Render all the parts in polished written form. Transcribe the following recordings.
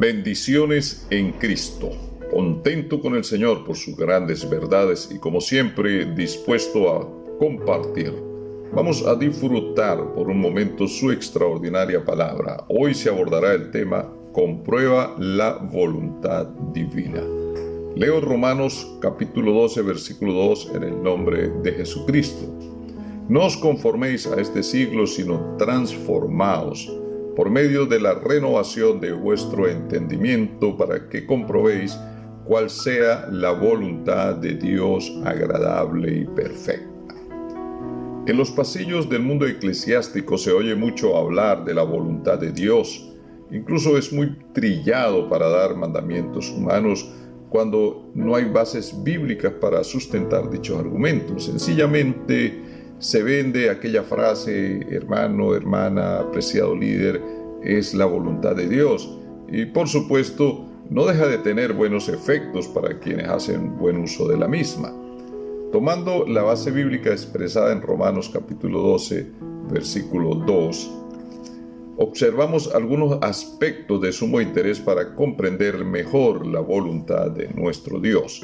Bendiciones en Cristo. Contento con el Señor por sus grandes verdades y como siempre dispuesto a compartir. Vamos a disfrutar por un momento su extraordinaria palabra. Hoy se abordará el tema Comprueba la voluntad divina. Leo Romanos capítulo 12, versículo 2 en el nombre de Jesucristo. No os conforméis a este siglo, sino transformaos por medio de la renovación de vuestro entendimiento, para que comprobéis cuál sea la voluntad de Dios agradable y perfecta. En los pasillos del mundo eclesiástico se oye mucho hablar de la voluntad de Dios. Incluso es muy trillado para dar mandamientos humanos cuando no hay bases bíblicas para sustentar dichos argumentos. Sencillamente se vende aquella frase: hermano, hermana, apreciado líder, es la voluntad de Dios. Y por supuesto, no deja de tener buenos efectos para quienes hacen buen uso de la misma. Tomando la base bíblica expresada en Romanos capítulo 12, versículo 2, observamos algunos aspectos de sumo interés para comprender mejor la voluntad de nuestro Dios.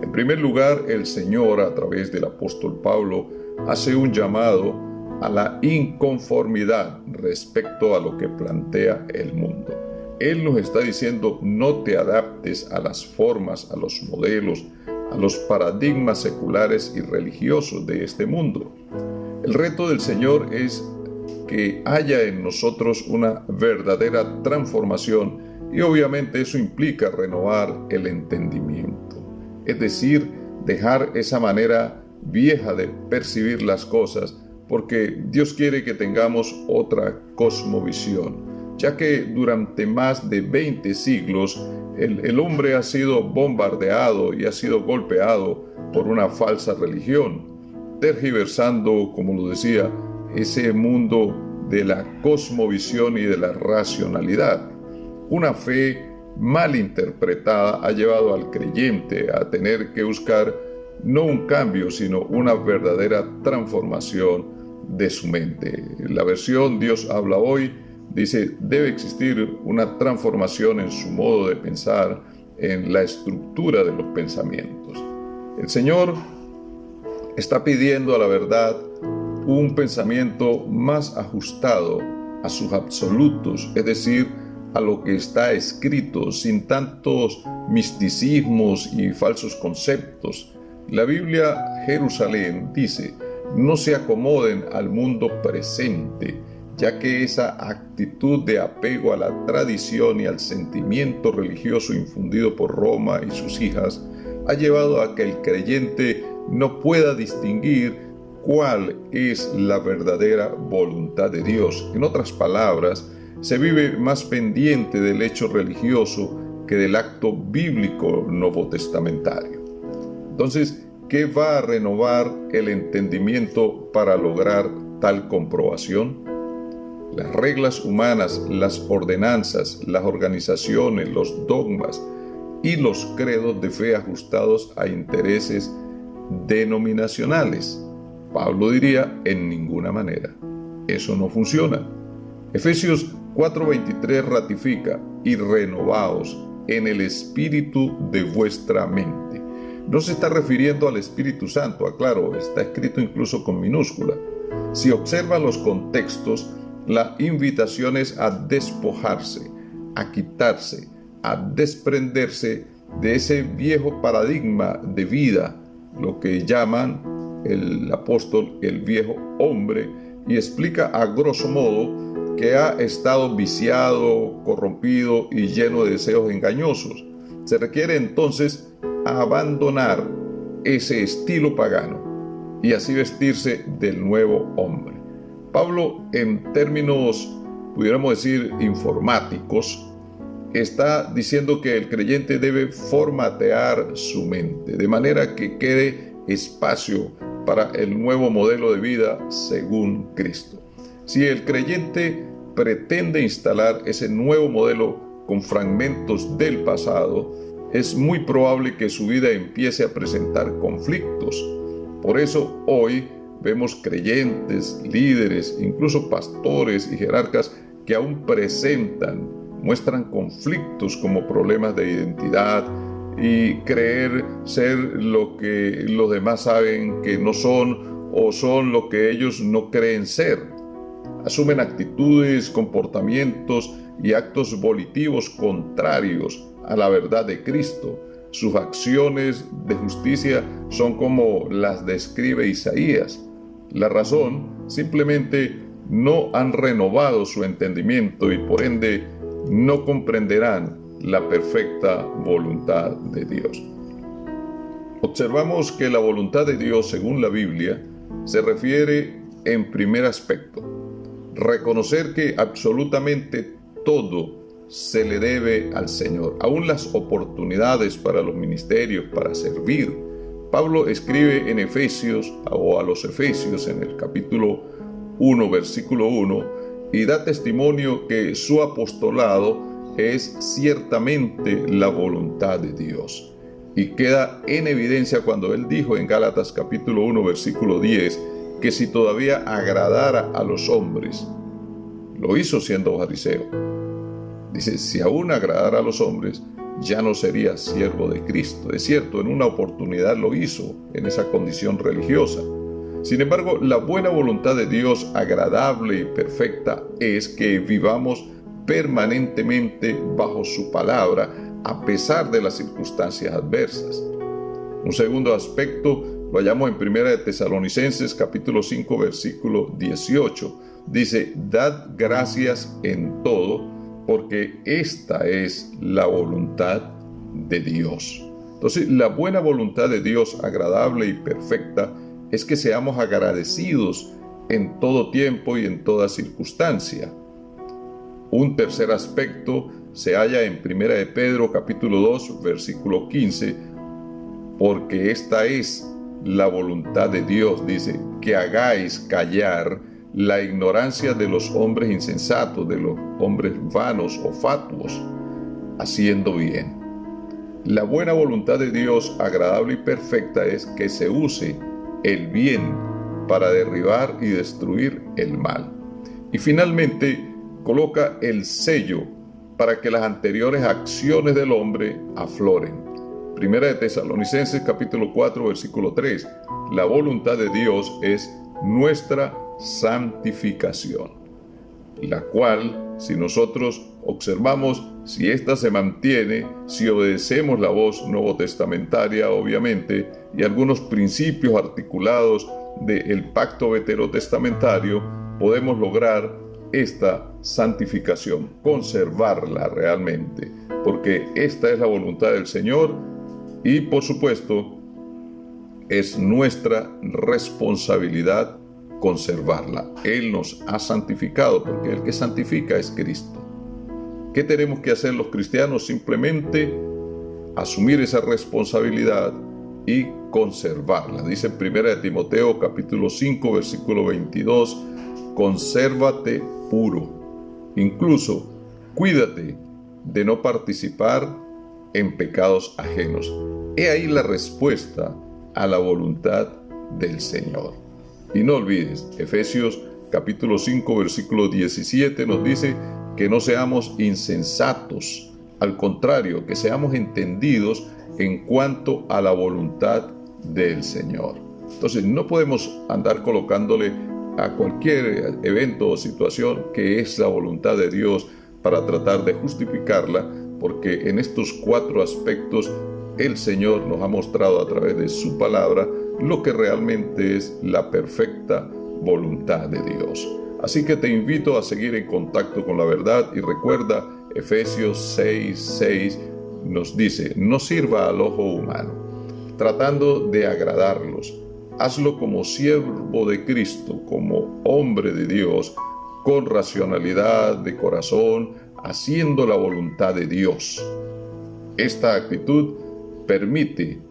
En primer lugar, el Señor, a través del apóstol Pablo, hace un llamado a la inconformidad respecto a lo que plantea el mundo. Él nos está diciendo: no te adaptes a las formas, a los modelos, a los paradigmas seculares y religiosos de este mundo. El reto del Señor es que haya en nosotros una verdadera transformación, y obviamente eso implica renovar el entendimiento, es decir, dejar esa manera vieja de percibir las cosas, porque Dios quiere que tengamos otra cosmovisión, ya que durante más de 20 siglos el hombre ha sido bombardeado y ha sido golpeado por una falsa religión, tergiversando, como lo decía, ese mundo de la cosmovisión y de la racionalidad. Una fe mal interpretada ha llevado al creyente a tener que buscar no un cambio, sino una verdadera transformación de su mente. La versión Dios habla hoy dice: debe existir una transformación en su modo de pensar, en la estructura de los pensamientos. El Señor está pidiendo a la verdad un pensamiento más ajustado a sus absolutos, es decir, a lo que está escrito, sin tantos misticismos y falsos conceptos. La Biblia Jerusalén dice: no se acomoden al mundo presente, ya que esa actitud de apego a la tradición y al sentimiento religioso infundido por Roma y sus hijas ha llevado a que el creyente no pueda distinguir cuál es la verdadera voluntad de Dios. En otras palabras, se vive más pendiente del hecho religioso que del acto bíblico novotestamentario. Entonces, ¿qué va a renovar el entendimiento para lograr tal comprobación? Las reglas humanas, las ordenanzas, las organizaciones, los dogmas y los credos de fe ajustados a intereses denominacionales. Pablo diría: en ninguna manera. Eso no funciona. Efesios 4:23 ratifica: y renovaos en el espíritu de vuestra mente. No se está refiriendo al Espíritu Santo, aclaro, está escrito incluso con minúscula. Si observa los contextos, la invitación es a despojarse, a quitarse, a desprenderse de ese viejo paradigma de vida, lo que llaman el apóstol el viejo hombre, y explica a grosso modo que ha estado viciado, corrompido y lleno de deseos engañosos. Se requiere entonces abandonar ese estilo pagano y así vestirse del nuevo hombre. Pablo, en términos, pudiéramos decir, informáticos, está diciendo que el creyente debe formatear su mente, de manera que quede espacio para el nuevo modelo de vida según Cristo. Si el creyente pretende instalar ese nuevo modelo con fragmentos del pasado, es muy probable que su vida empiece a presentar conflictos. Por eso hoy vemos creyentes, líderes, incluso pastores y jerarcas que aún presentan muestran conflictos como problemas de identidad y creer ser lo que los demás saben que no son o son lo que ellos no creen ser. Asumen actitudes, comportamientos y actos volitivos contrarios a la verdad de Cristo. Sus acciones de justicia son como las describe Isaías. La razón, simplemente no han renovado su entendimiento y por ende no comprenderán la perfecta voluntad de Dios. Observamos que la voluntad de Dios, según la Biblia, se refiere en primer aspecto, reconocer que absolutamente todo se le debe al Señor, aún las oportunidades para los ministerios, para servir. Pablo escribe en Efesios, o a los Efesios, en el capítulo 1, versículo 1, y da testimonio que su apostolado es ciertamente la voluntad de Dios. Y queda en evidencia cuando él dijo en Gálatas capítulo 1, versículo 10, que si todavía agradara a los hombres, lo hizo siendo fariseo. Dice, si aún agradara a los hombres, ya no sería siervo de Cristo. Es cierto, en una oportunidad lo hizo en esa condición religiosa. Sin embargo, la buena voluntad de Dios, agradable y perfecta, es que vivamos permanentemente bajo su palabra, a pesar de las circunstancias adversas. Un segundo aspecto lo hallamos en 1 de Tesalonicenses, capítulo 5, versículo 18. Dice, dad gracias en todo, porque esta es la voluntad de Dios. Entonces, la buena voluntad de Dios, agradable y perfecta, es que seamos agradecidos en todo tiempo y en toda circunstancia. Un tercer aspecto se halla en 1 de Pedro, capítulo 2, versículo 15, porque esta es la voluntad de Dios, dice, que hagáis callar la ignorancia de los hombres insensatos, de los hombres vanos o fatuos, haciendo bien. La buena voluntad de Dios, agradable y perfecta, es que se use el bien para derribar y destruir el mal. Y finalmente, coloca el sello para que las anteriores acciones del hombre afloren. Primera de Tesalonicenses, capítulo 4, versículo 3. La voluntad de Dios es nuestra santificación, la cual, si nosotros observamos, si ésta se mantiene, si obedecemos la voz nuevo testamentaria, obviamente, y algunos principios articulados del pacto veterotestamentario, podemos lograr esta santificación, conservarla realmente, porque esta es la voluntad del Señor y, por supuesto, es nuestra responsabilidad conservarla. Él nos ha santificado, porque el que santifica es Cristo. ¿Qué tenemos que hacer los cristianos? Simplemente asumir esa responsabilidad y conservarla. Dice en 1 de Timoteo capítulo 5 versículo 22, consérvate puro. Incluso cuídate de no participar en pecados ajenos. He ahí la respuesta a la voluntad del Señor. Y no olvides, Efesios capítulo 5 versículo 17 nos dice que no seamos insensatos, al contrario, que seamos entendidos en cuanto a la voluntad del Señor. Entonces no podemos andar colocándole a cualquier evento o situación que es la voluntad de Dios para tratar de justificarla, porque en estos 4 aspectos el Señor nos ha mostrado a través de su palabra lo que realmente es la perfecta voluntad de Dios. Así que te invito a seguir en contacto con la verdad y recuerda, Efesios 6:6 nos dice, no sirva al ojo humano, tratando de agradarlos. Hazlo como siervo de Cristo, como hombre de Dios, con racionalidad de corazón, haciendo la voluntad de Dios. Esta actitud permite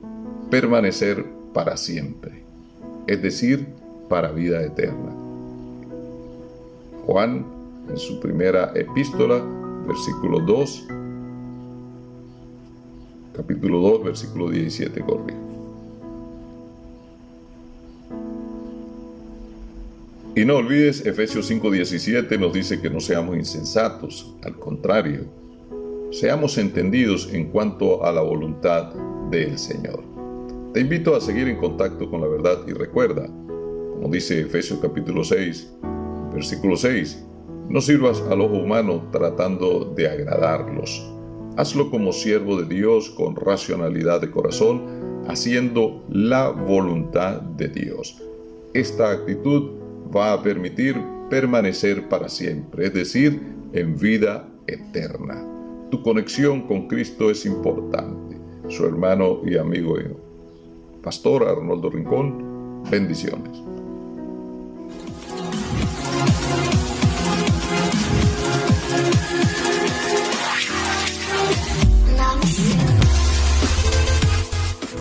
permanecer para siempre, es decir, para vida eterna. Juan, en su primera epístola, versículo 2, capítulo 2, versículo 17, corrijo. Y no olvides, Efesios 5:17 nos dice que no seamos insensatos, al contrario, seamos entendidos en cuanto a la voluntad del Señor. Te invito a seguir en contacto con la verdad y recuerda, como dice Efesios capítulo 6, versículo 6, no sirvas al ojo humano tratando de agradarlos. Hazlo como siervo de Dios con racionalidad de corazón, haciendo la voluntad de Dios. Esta actitud va a permitir permanecer para siempre, es decir, en vida eterna. Tu conexión con Cristo es importante. Su hermano y amigo, Pastor Arnoldo Rincón, bendiciones.